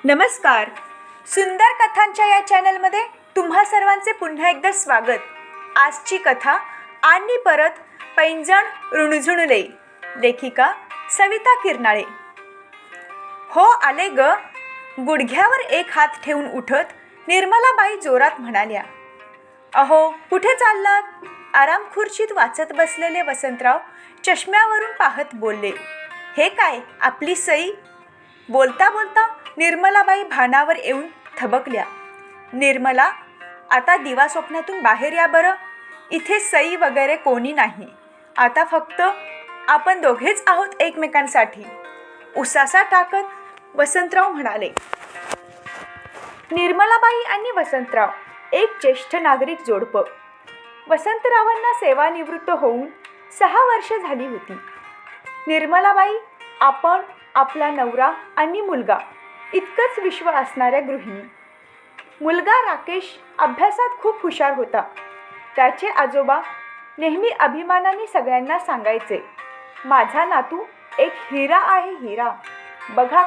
नमस्कार. सुंदर कथांच्या या चॅनलमध्ये तुम्हा सर्वांचे पुन्हा एकदा स्वागत. आजची कथा आणि परत पैंजण रुणझुणले. लेखिका सविता किरनाळे. हो आले ग. गुडघ्यावर एक हात ठेवून उठत निर्मलाबाई जोरात म्हणाल्या. अहो कुठे चाललात? आराम खुर्चीत वाचत बसलेले वसंतराव चष्म्यावरून पाहत बोलले. हे काय आपली सई? बोलता बोलता निर्मलाबाई भानावर येऊन थबकल्या. निर्मला, आता दिवा स्वप्नातून बाहेर या बरं. इथे सई वगैरे कोणी नाही. आता फक्त आपण दोघेच आहोत एकमेकांसाठी. उसासा टाकत वसंतराव म्हणाले. निर्मलाबाई आणि वसंतराव एक ज्येष्ठ नागरिक जोडपं. वसंतरावांना सेवानिवृत्त होऊन 6 वर्ष झाली होती. निर्मलाबाई आपण, आपला नवरा आणि मुलगा इतकंच विश्व असणाऱ्या गृहिणी. मुलगा राकेश अभ्यासात खूप हुशार होता. त्याचे आजोबा नेहमी अभिमानाने सगळ्यांना सांगायचे, माझा नातू एक हिरा आहे, हिरा. बघा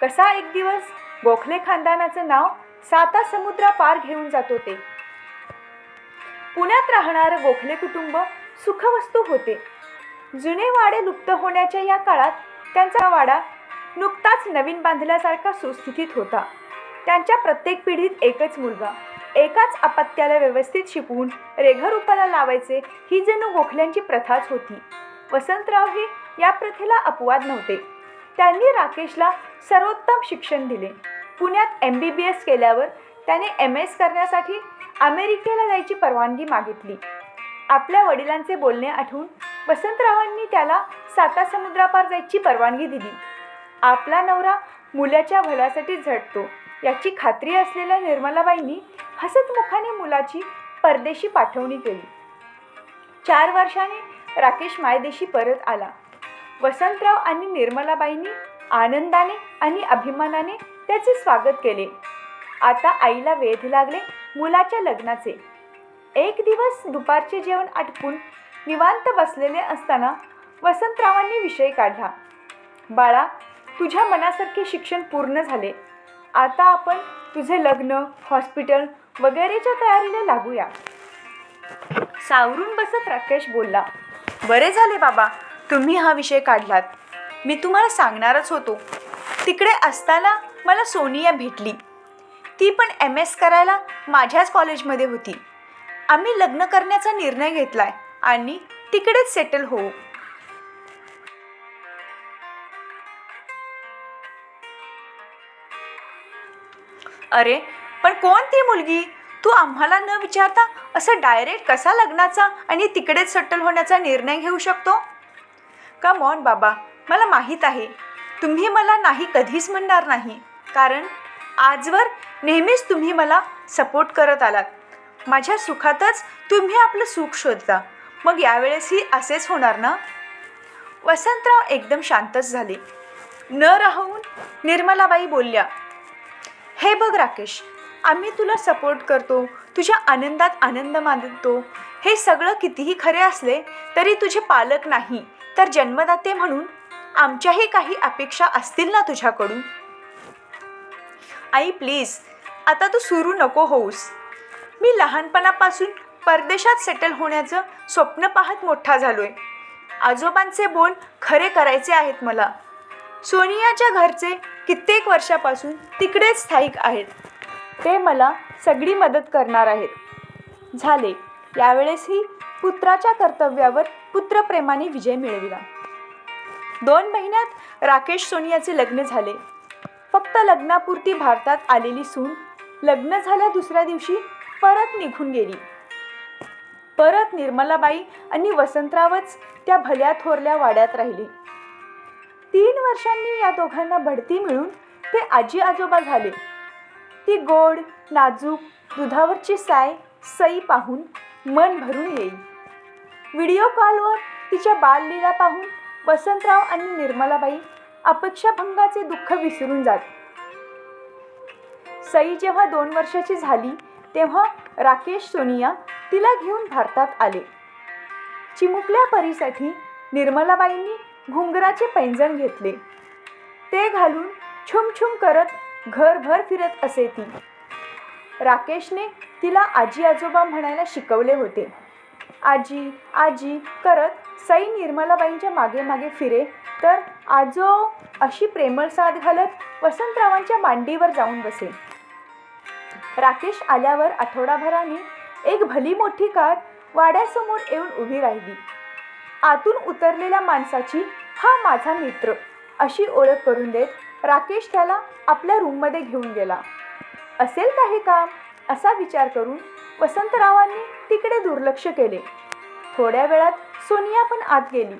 कसा एक दिवस गोखले खानदानाचं नाव 7 समुद्रापार घेऊन जातो ते. पुण्यात राहणारं गोखले कुटुंब सुखवस्तू होते. जुने वाडे लुप्त होण्याच्या या काळात त्यांचा वाडा नुकताच नवीन बांधल्यासारखा सुस्थितीत होता. त्यांच्या प्रत्येक पिढीत एकच मुलगा. एकाच अपत्याला व्यवस्थित शिकवून रेघरूपाला लावायचे ही जणू गोखल्यांची प्रथाच होती. वसंतराव हे या प्रथेला अपवाद नव्हते. त्यांनी राकेशला सर्वोत्तम शिक्षण दिले. पुण्यात MBBS केल्यावर त्याने MS करण्यासाठी अमेरिकेला जायची परवानगी मागितली. आपल्या वडिलांचे बोलणे आठवून वसंतरावांनी त्याला 7 समुद्रापार जायची परवानगी दिली. आपला नवरा मुलाच्या भल्यासाठी झटतो याची खात्री असलेल्या निर्मलाबाईंनी हसतमुखाने मुलाची परदेशी पाठवणी केली. 4 वर्षांनी राकेश मायदेशी परत आला. वसंतराव आणि निर्मलाबाईंनी आनंदाने आणि अभिमानाने त्याचे स्वागत केले. आता आईला वेध लागले मुलाच्या लग्नाचे. एक दिवस दुपारचे जेवण आटपून निवांत बसलेले असताना वसंतरावांनी विषय काढला. बाळा, तुझ्या मनासारखे शिक्षण पूर्ण झाले. आता आपण तुझे लग्न, हॉस्पिटल वगैरेच्या तयारीला लागूया. सावरून बसत राकेश बोलला. बरे झाले बाबा तुम्ही हा विषय काढलात. मी तुम्हाला सांगणारच होतो. तिकडे असताना मला सोनिया भेटली. ती पण MS करायला माझ्याच कॉलेजमध्ये होती. आम्ही लग्न करण्याचा निर्णय घेतलाय आणि तिकडेच सेटल होऊ. अरे पण कोण ती मुलगी? तू आम्हाला न विचारता असं डायरेक्ट कसा लग्नाचा आणि तिकडेच सेटल होण्याचा निर्णय घेऊ शकतो? कम ऑन बाबा, मला माहीत आहे तुम्ही मला नाही कधीच म्हणणार नाही. कारण आजवर नेहमीच तुम्ही मला सपोर्ट करत आलात. माझ्या सुखातच तुम्ही आपलं सुख शोधता. मग यावेळेसही असेच होणार ना? वसंतराव एकदम शांतच झाले. न राहून निर्मलाबाई बोलल्या. हे बघ राकेश, आम्ही तुला सपोर्ट करतो, तुझ्या आनंदात आनंद मानतो. हे सगळं कितीही खरे असले तरी तुझे पालक नाही तर जन्मदाते म्हणून आमच्याही काही अपेक्षा असतील ना तुझ्याकडून. आई प्लीज, आता तू सुरू नको होऊस. मी लहानपणापासून परदेशात सेटल होण्याचं स्वप्न पाहत मोठा झालोय. आजोबांचे बोल खरे करायचे आहेत मला. सोनियाच्या घरचे कित्येक वर्षापासून तिकडेच स्थायिक आहेत. ते मला सगळी मदत करणार आहेत. झाले यावेळेसही पुत्राच्या कर्तव्यावर पुत्रप्रेमाने विजय मिळविला. 2 महिन्यात राकेश सोनियाचे लग्न झाले. फक्त लग्नापुरती भारतात आलेली सून लग्न झाल्या दुसऱ्या दिवशी परत निघून गेली. परत निर्मलाबाई आणि वसंतरावच त्या भल्या थोरल्या वाड्यात राहिले. 3 वर्षांनी या दोघांना बढती मिळून ते आजी आजोबा झाले. ती गोड नाजूक दुधावरची सई पाहून मन भरून येईल. व्हिडिओ कॉलवर तिच्या बाललीला पाहून वसंतराव आणि निर्मलाबाई अपेक्षाभंगाचे दुःख विसरून जात. सई जेव्हा 2 वर्षाची झाली तेव्हा राकेश सोनिया तिला घेऊन भारतात आले. चिमुकल्या परीसाठी निर्मलाबाईंनी घुंगराचे पैंजण घेतले. ते घालून छुमछुम करत घरभर फिरत असे ती. राकेशने तिला आजी आजोबा म्हणायला शिकवले होते. आजी आजी करत सई निर्मलाबाईंच्या मागे मागे फिरे तर आजो अशी प्रेमळ साथ घालत वसंतरावांच्या मांडीवर जाऊन बसे. राकेश आल्यावर आठवडाभराने एक भली मोठी कार वाड्यासमोर येऊन उभी राहिली. आतून उतरलेल्या माणसाची हा माझा मित्र अशी ओळख करून देत राकेश त्याला आपल्या रूममध्ये घेऊन गेला. असेल काही काम असा विचार करून वसंतरावांनी तिकडे दुर्लक्ष केले. थोड्या वेळात सोनिया पण आत गेली.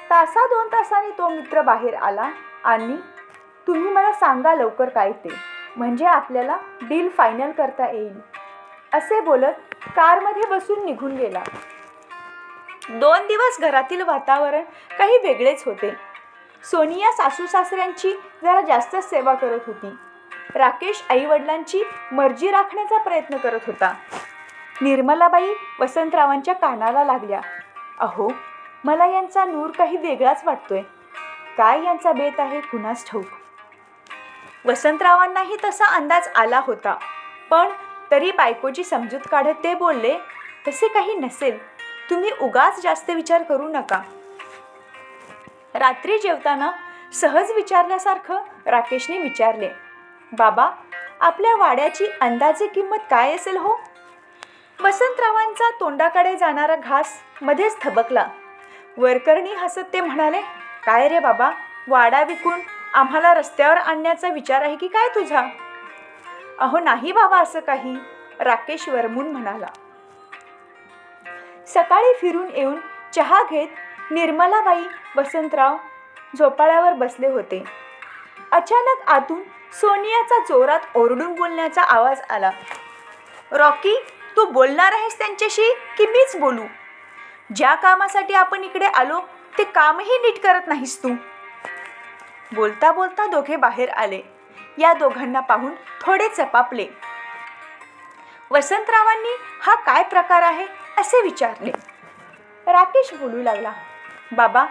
तासा 2 तासांनी तो मित्र बाहेर आला आणि तुम्ही मला सांगा लवकर काय ते, म्हणजे आपल्याला डील फायनल करता येईल असे बोलत कारमध्ये बसून निघून गेला. 2 दिवस घरातील वातावरण काही वेगळेच होते. सोनिया सासू सासऱ्यांची जरा जास्तच सेवा करत होती. राकेश आईवडिलांची मर्जी राखण्याचा प्रयत्न करत होता. निर्मलाबाई वसंतरावांच्या कानाला लागल्या. अहो, मला यांचा नूर काही वेगळाच वाटतोय. काय यांचा बेत आहे कुणास ठाऊक. वसंतरावांनाही तसा अंदाज आला होता, पण तरी बायकोची समजूत काढत ते बोलले, तसे काही नसेल, तुम्ही उगाच जास्त विचार करू नका. रात्री जेवताना सहज विचारल्यासारखं राकेशने विचारले, बाबा, आपल्या वाड्याची अंदाजे किंमत काय असेल हो? वसंतरावांचा तोंडाकडे जाणारा घास मध्येच थबकला. वरकरणी हसत ते म्हणाले, काय रे बाबा, वाडा विकून आम्हाला रस्त्यावर आणण्याचा विचार आहे की काय तुझा? अहो नाही बाबा असं काही, राकेश वरमून म्हणाला. सकाळी फिरून येऊन चहा घेत निर्मलाबाई वसंतराव झोपाळ्यावर बसले होते. अचानक आतून सोनियाचा जोरात ओरडून बोलण्याचा आवाज आला. रॉकी, तू बोलणार आहेस त्यांच्याशी की मीच बोलू? ज्या कामासाठी आपण इकडे आलो ते कामही नीट करत नाहीस तू. बोलता बोलता दोघे बाहेर आले. या दोघांना पाहून थोडे चपापले. वसंतरावांनी हा काय प्रकार आहे असे विचारले. राकेश बोलू लागला, बाबा,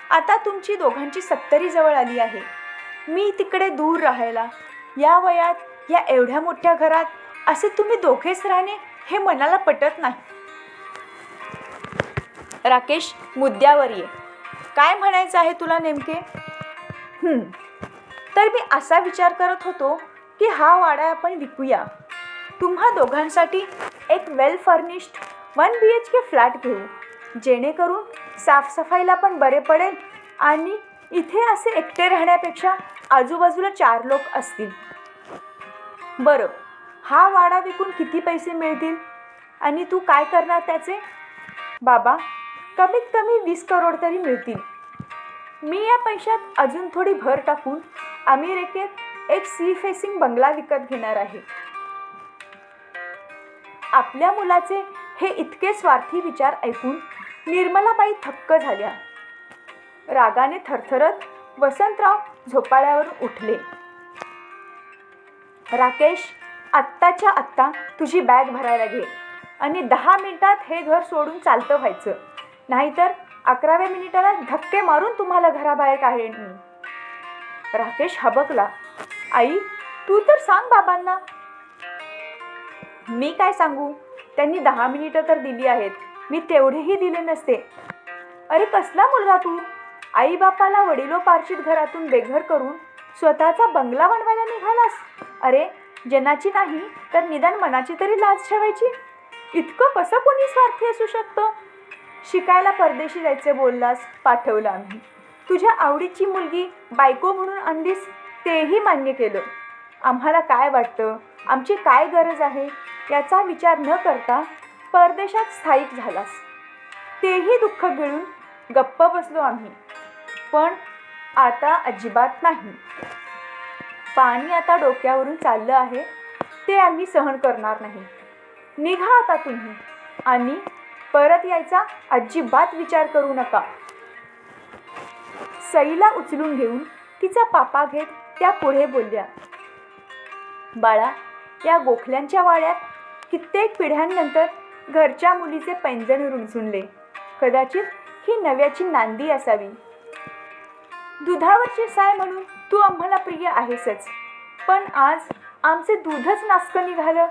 आता तुमची दोघांची 70 जवळ आली आहे. मी तिकडे दूर राहायला, या वयात या एवढ्या मोठ्या घरात असे तुम्ही दोघेच राहणे हे मनाला पटत नाही. राकेश, मुद्द्यावर ये. काय म्हणायचं आहे तुला नेमके? तर मी असा विचार करत होतो की हा वाडा आपण विकूया. तुम्हा दोघांसाठी एक वेल फर्निश्ड 1 BHK फ्लॅट घेऊ, जेणेकरून साफसफाईला पण बरे पडेल आणि इथे असे एकटे राहण्यापेक्षा आजूबाजूला 4 लोक असतील. बरं, हा वाडा विकून किती पैसे मिळतील आणि तू काय करणार त्याचे? बाबा, कमीत कमी 20 करोड तरी मिळतील. मी या पैशात अजून थोडी भर टाकून अमेरिकेत एक सी फेसिंग बंगला विकत घेणार आहे. आपल्या मुलाचे हे इतके स्वार्थी विचार ऐकून निर्मलाबाई थक्क झाल्या. रागाने थरथरत वसंतराव झोपाळ्यावरून उठले. राकेश, आत्ताच्या आत्ता तुझी बॅग भरायला घे आणि 10 मिनिटात हे घर सोडून चालतं व्हायचं, नाहीतर 11व्या मिनिटाला धक्के मारून तुम्हाला घराबाहेर काढेन मी. राकेश हबकला. आई, तू तर सांग बाबांना. मी काय सांगू, त्यांनी 10 मिनिटं तर दिली आहेत, मी तेवढेही दिले नसते. अरे कसला मुलगा तू? आई बापाला वडिलोपार्जित घरातून बेघर करून स्वतःचा बंगला बनवायला निघालास. अरे, जनाची नाही तर निदान मनाची तरी लाज ठेवायची. इतकं कसं कोणी स्वार्थी असू शकतं? शिकायला परदेशी जायचे बोललास, पाठवलं आम्ही. तुझ्या आवडीची मुलगी बायको म्हणून आणलीस, तेही मान्य केलं. आम्हाला काय वाटतं, आमची काय गरज आहे याचा विचार न करता परदेशात स्थायिक झालास. तेही दुःख गिळून गप्प बसलो आम्ही. पण आता अजिबात नाही. पाणी आता डोक्यावरून चाललं आहे, ते आम्ही सहन करणार नाही. निघा आता तुम्ही आणि परत यायचा अजिबात विचार करू नका. सईला उचलून घेऊन तिचा पापा घेत त्या पुढे बोलल्या, बाळा, या गोखल्यांच्या वाड्यात कित्येक पिढ्यांनंतर घरच्या मुलीचे पैंजण रुंजुनले. कदाचित ही नव्याची नांदी असावी. दुधावरची साय म्हणून तू आम्हाला प्रिय आहेसच, पण आज आमचे दूधच नासकं निघालं.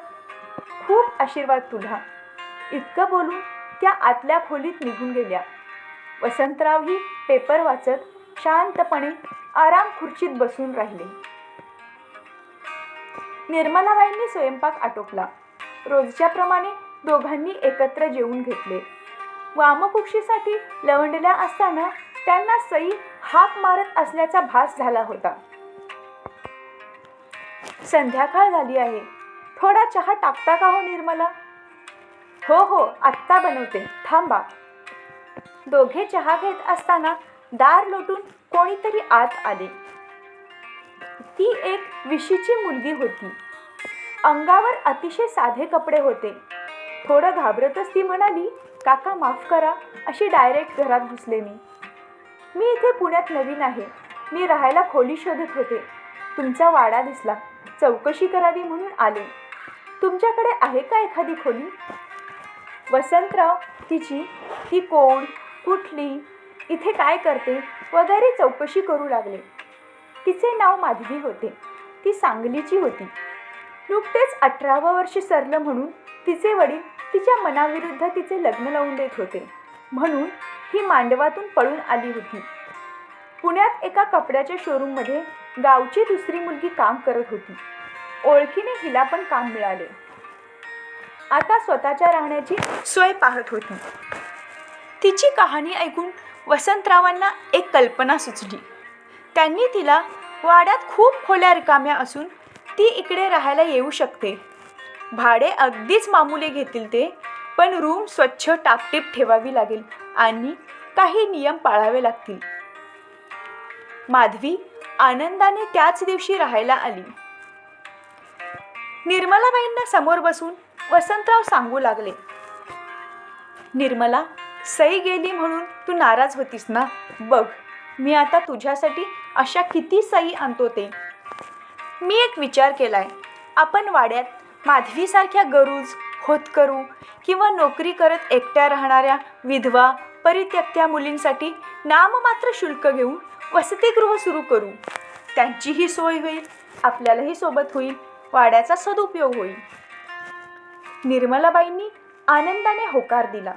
खूप आशीर्वाद तुला. इतकं बोलून त्या आतल्या खोलीत निघून गेल्या. वसंतरावही पेपर वाचत शांतपणे आराम खुर्चीत बसून राहिले. निर्मलाबाईंनी स्वयंपाक आटोपला. रोजच्याप्रमाणे दोघांनी एकत्र जेवून घेतले. वामकुक्षीसाठी लवंडल्या असताना त्यांना सई हाक मारत असल्याचा भास झाला होता. संध्याकाळ झाली आहे. थोडा चहा टाकता का हो निर्मला? हो हो, आत्ता बनवते, थांबा. दोघे चहा घेत असताना दार लोटून कोणीतरी आत आले. ती एक विशीची मुलगी होती. अंगावर अतिशय साधे कपडे होते. थोडं घाबरतच ती म्हणाली, काका माफ करा, अशी डायरेक्ट घरात घुसले मी. मी इथे पुण्यात नवीन आहे. मी राहायला खोली शोधत होते. तुमचा वाडा दिसला. चौकशी करावी म्हणून आले. तुमच्याकडे आहे का एखादी खोली? वसंतराव ती कोण, कुठली, इथे काय करते वगैरे चौकशी करू लागले. तिचे नाव माधवी होते. ती सांगलीची होती. नुकतेच 18वं वर्ष सरलं म्हणून तिचे वडील तिच्या मनाविरुद्ध तिचे लग्न लावून देत होते. म्हणून ही मांडवातून पळून आली होती. पुण्यात एका कपड्याच्या शोरूममध्ये गावची दुसरी मुलगी काम करत होती. ओळखीने हिला पण काम मिळाले. आता स्वतःच्या राहण्याची सोय पाहत होती. तिची कहाणी ऐकून वसंतरावांना एक कल्पना सुचली. त्यांनी तिला वाड्यात खूप खोल्या रिकाम्या असून ती इकडे राहायला येऊ शकते. भाडे अगदीच मामुले घेतील ते, पण रूम स्वच्छ टापटीप ठेवावी लागेल आणि काही नियम पाळावे लागतील. माधवी आनंदाने त्याच दिवशी राहायला आली. निर्मलाबाईंना समोर बसून वसंतराव सांगू लागले, निर्मला, सई गेली म्हणून तू नाराज होतीस ना? बघ, मी आता तुझ्यासाठी अशा किती सई आणतो ते. मी एक विचार केलाय. आपण वाड्यात माधवीसारख्या गरूज, होतकरू किंवा नोकरी करत एकट्या राहणाऱ्या विधवा, परित्यक्त्या मुलींसाठी नाममात्र शुल्क घेऊन वसतिगृह सुरू करू. त्यांचीही सोय होईल, आपल्यालाही सोबत होईल, वाड्याचा सदुपयोग होईल. निर्मलाबाईंनी आनंदाने होकार दिला.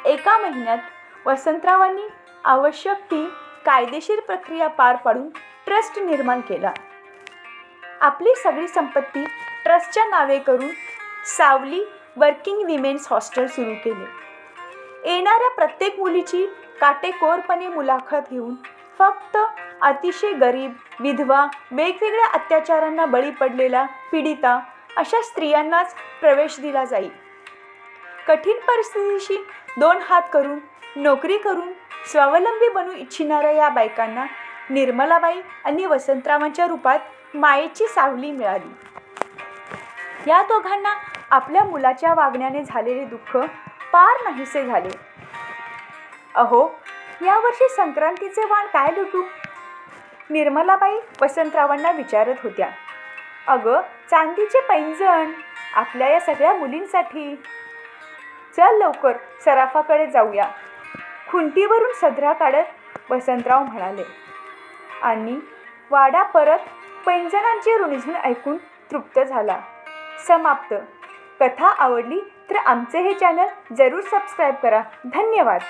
एका महिन्यात वसंतरावांनी आवश्यक ती कायदेशीर प्रक्रिया पार पाडून ट्रस्ट निर्माण केला. आपली सगळी संपत्ती ट्रस्टच्या नावे करून सावली वर्किंग विमेन्स हॉस्टेल सुरू केले. येणाऱ्या प्रत्येक मुलीची काटेकोरपणे मुलाखत घेऊन फक्त अतिशय गरीब, विधवा, वेगवेगळ्या अत्याचारांना बळी पडलेल्या पीडिता अशा स्त्रियांनाच प्रवेश दिला जाईल. कठीण परिस्थितीशी 2 हात करून नोकरी करून स्वावलंबी बनू इच्छिणाऱ्या या बायकांना निर्मलाबाई आणि वसंतरावांच्या रूपात मायेची सावली मिळाली. या दोघांना आपल्या मुलाच्या वागण्याने झालेले दुःख पार नाहीसे झाले. अहो, यावर्षी संक्रांतीचे वाण काय लुटू? निर्मलाबाई वसंतरावांना विचारत होत्या. अगं, चांदीचे पैंजण आपल्या या सगळ्या मुलींसाठी. चल लवकर सराफाकडे जाऊया, खुंटीवरून सदरा काढत वसंतराव म्हणाले. आणि वाडा परत पैंजणांची रुणझुण ऐकून तृप्त झाला. समाप्त. कथा आवडली तर आमचे हे चॅनल जरूर सबस्क्राईब करा. धन्यवाद.